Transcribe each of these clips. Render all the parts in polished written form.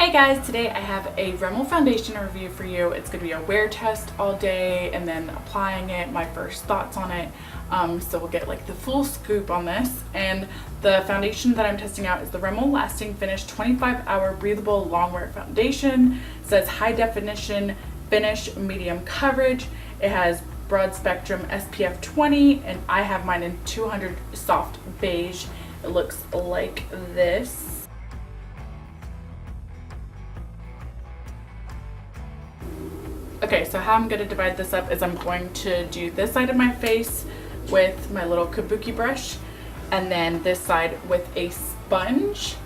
Hey guys, today I have a Rimmel foundation review for you. It's going to be a wear test all day and then applying it, my first thoughts on it. So we'll get like the full scoop on this. And the foundation that I'm testing out is the Rimmel Lasting Finish 25-Hour Breathable Long Wear Foundation. It says high definition finish, medium coverage. It has broad spectrum SPF 20 and I have mine in 200 soft beige. It looks like this. Okay, so how I'm going to divide this up is I'm going to do this side of my face with my little kabuki brush and then this side with a sponge,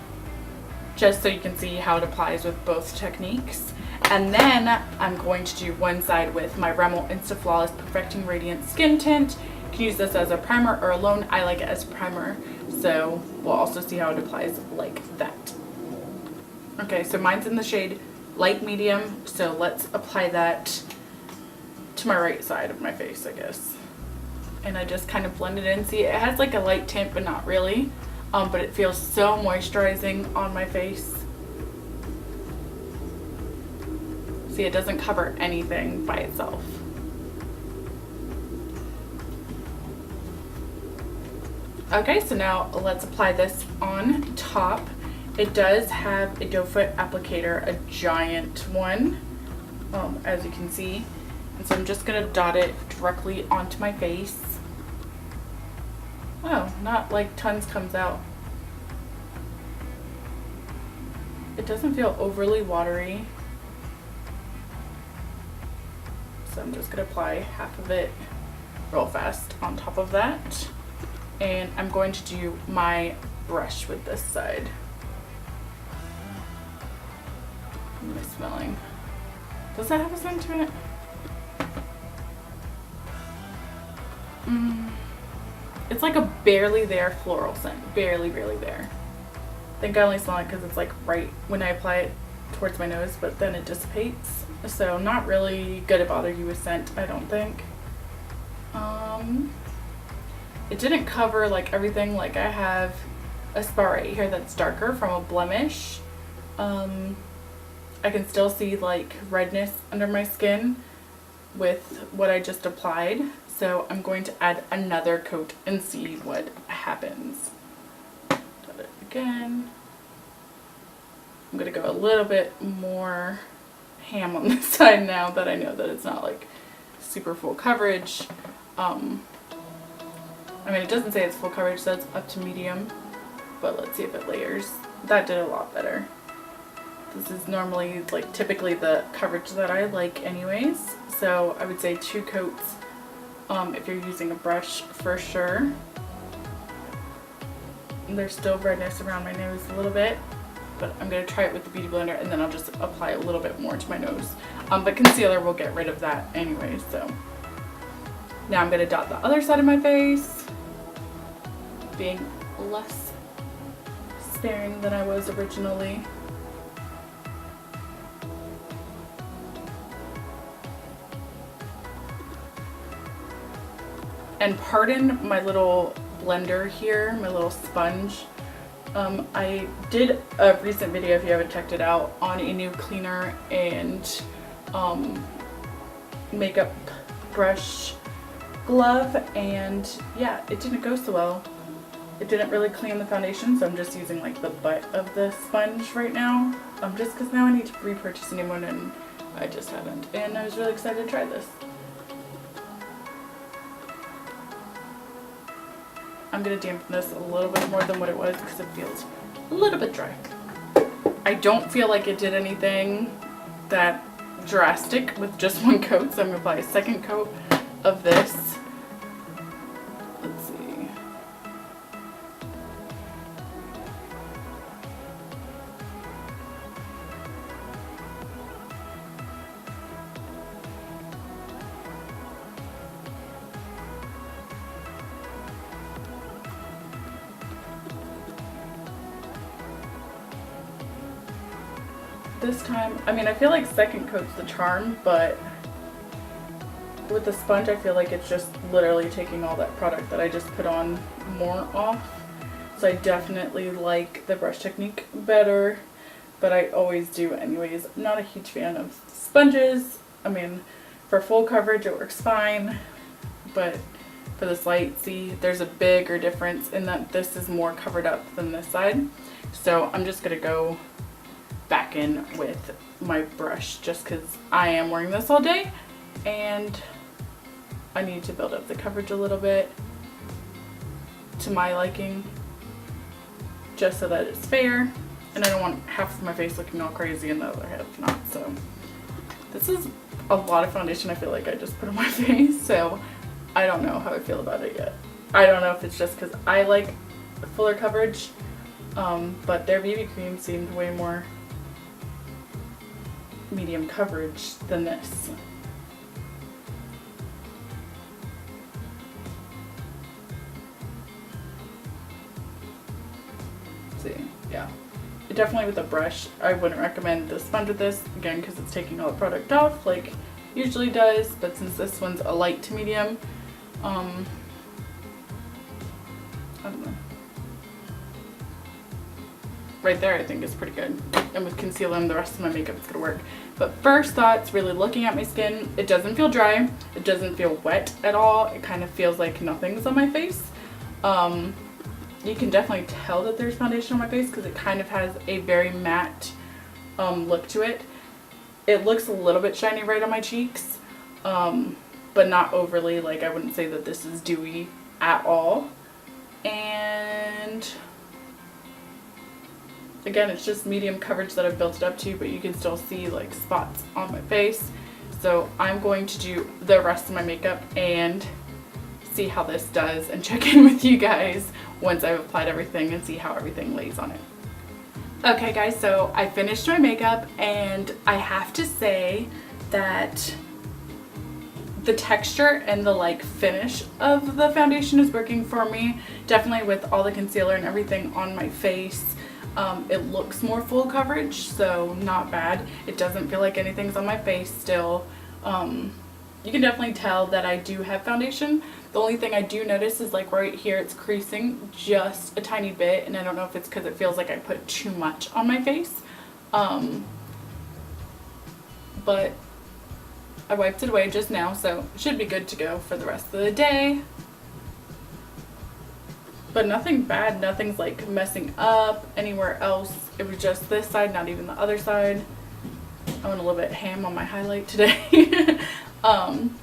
just so you can see how it applies with both techniques. And then I'm going to do one side with my Rimmel INSTA Flawless Perfecting Radiant Skin Tint. You can use this as a primer or alone. I like it as a primer, so we'll also see how it applies like that. Okay, so mine's in the shade light medium, so let's apply that to my right side of my face, I guess. And I just kind of blend it in. See, it has like a light tint, but not really. But it feels so moisturizing on my face. See, it doesn't cover anything by itself. Okay, so now let's apply this on top. It does have a doe foot applicator, a giant one, as you can see. And so I'm just going to dot it directly onto my face. Oh, not like tons comes out. It doesn't feel overly watery. So I'm just going to apply half of it real fast on top of that. And I'm going to do my brush with this side. What am I smelling? Does that have a scent to it? It's like a barely there floral scent. Barely there. I think I only smell it because it's like right when I apply it towards my nose, but then it dissipates. So not really gonna bother you with scent, I don't think. It didn't cover like everything. Like I have a spot right here that's darker from a blemish. I can still see like redness under my skin with what I just applied. So I'm going to add another coat and see what happens. Dot it again. I'm going to go a little bit more ham on this side now that I know that it's not like super full coverage. I mean, it doesn't say it's full coverage, so it's up to medium. But let's see if it layers. That did a lot better. This is normally, like, typically the coverage that I like anyways. So I would say 2 coats if you're using a brush for sure. And there's still redness around my nose a little bit, but I'm going to try it with the Beauty Blender and then I'll just apply a little bit more to my nose. But concealer will get rid of that anyway, so. Now I'm going to dot the other side of my face, being less sparing than I was originally. And pardon my little blender here, my little sponge. I did a recent video, if you haven't checked it out, on a new cleaner and makeup brush glove, and yeah, it didn't go so well. It didn't really clean the foundation, so I'm just using like the butt of the sponge right now, just because now I need to repurchase a new one and I just haven't, and I was really excited to try this. I'm going to dampen this a little bit more than what it was because it feels a little bit dry. I don't feel like it did anything that drastic with just one coat, so I'm going to apply a second coat of this. Let's see. This time, I mean, I feel like second coat's the charm, but with the sponge I feel like it's just literally taking all that product that I just put on more off. So I definitely like the brush technique better. but I always do anyways. I'm not a huge fan of sponges. I mean, for full coverage it works fine, but for this light, see, there's a bigger difference in that this is more covered up than this side. So I'm just gonna go back in with my brush just because I am wearing this all day and I need to build up the coverage a little bit to my liking, just so that it's fair, and I don't want half of my face looking all crazy and the other half not. So this is a lot of foundation I feel like I just put on my face, so I don't know how I feel about it yet. I don't know if it's just because I like fuller coverage, but their BB cream seemed way more medium coverage than this. See, yeah, definitely with a brush. I wouldn't recommend the sponge with this, again, because it's taking all the product off like it usually does, but since this one's a light to medium, I don't know. Right there I think is pretty good, and with concealer and the rest of my makeup it's gonna work. But first thoughts, really looking at my skin, it doesn't feel dry, it doesn't feel wet at all, it kind of feels like nothing's on my face. You can definitely tell that there's foundation on my face because it kind of has a very matte look to it. It looks a little bit shiny right on my cheeks, but not overly. Like, I wouldn't say that this is dewy at all. And again, it's just medium coverage that I've built it up to, but you can still see like spots on my face. So I'm going to do the rest of my makeup and see how this does and check in with you guys once I've applied everything and see how everything lays on it. Okay guys, so I finished my makeup and I have to say that the texture and the like finish of the foundation is working for me. Definitely with all the concealer and everything on my face. It looks more full coverage, so not bad. It doesn't feel like anything's on my face still. You can definitely tell that I do have foundation. The only thing I do notice is like right here it's creasing just a tiny bit, and I don't know if it's because it feels like I put too much on my face. But I wiped it away just now, so it should be good to go for the rest of the day. But nothing bad, nothing's like messing up anywhere else. It was just this side, not even the other side. I went a little bit ham on my highlight today. I'm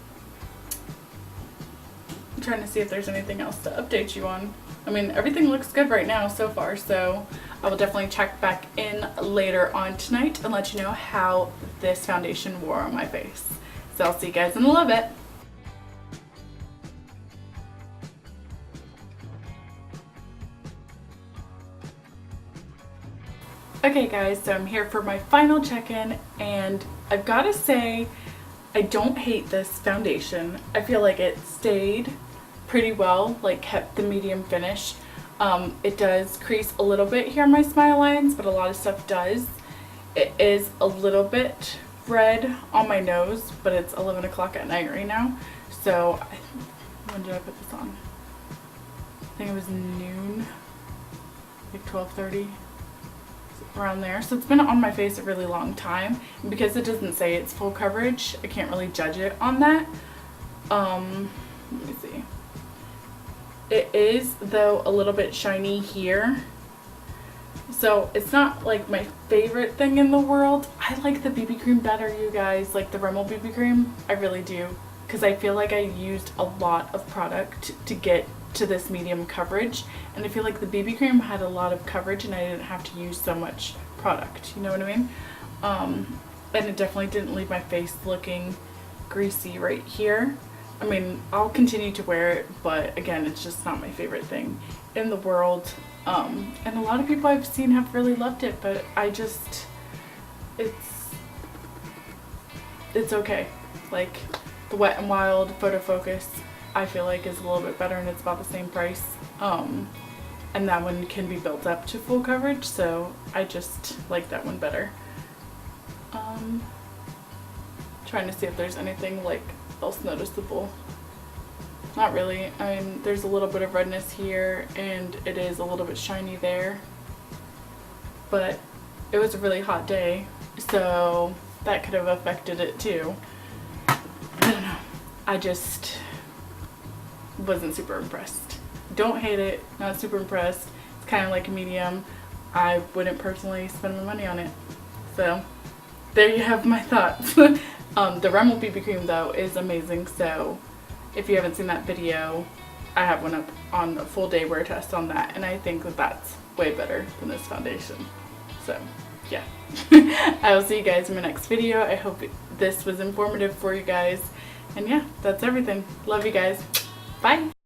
trying to see if there's anything else to update you on. I mean, everything looks good right now so far, so I will definitely check back in later on tonight and let you know how this foundation wore on my face. So I'll see you guys in a little bit. Okay guys, so I'm here for my final check-in, and I've got to say I don't hate this foundation. I feel like it stayed pretty well, like kept the medium finish. It does crease a little bit here on my smile lines, but a lot of stuff does. It is a little bit red on my nose, but it's 11 o'clock at night right now. So when did I put this on? I think it was noon, like 12:30. Around there, so it's been on my face a really long time, and because it doesn't say it's full coverage, I can't really judge it on that. Let me see. It is though a little bit shiny here, so it's not like my favorite thing in the world. I like the BB cream better, you guys, like the Rimmel BB cream. I really do, because I feel like I used a lot of product to get to this medium coverage, and I feel like the BB cream had a lot of coverage and I didn't have to use so much product, you know what I mean? And it definitely didn't leave my face looking greasy right here. I mean, I'll continue to wear it, but again, it's just not my favorite thing in the world. And a lot of people I've seen have really loved it, but I just, it's okay. Like the Wet n Wild Photo Focus, I feel like is a little bit better, and it's about the same price. And that one can be built up to full coverage, so I just like that one better. Trying to see if there's anything like else noticeable. Not really. I mean, there's a little bit of redness here, and it is a little bit shiny there, but it was a really hot day, so that could have affected it too. I don't know. I just wasn't super impressed. Don't hate it, not super impressed. It's kind of like a medium. I wouldn't personally spend my money on it. So there you have my thoughts. The Rimmel BB cream though is amazing, so if you haven't seen that video, I have one up on the full day wear test on that, and I think that that's way better than this foundation. So yeah. I will see you guys in my next video. I hope this was informative for you guys, and yeah, that's everything. Love you guys. Bye.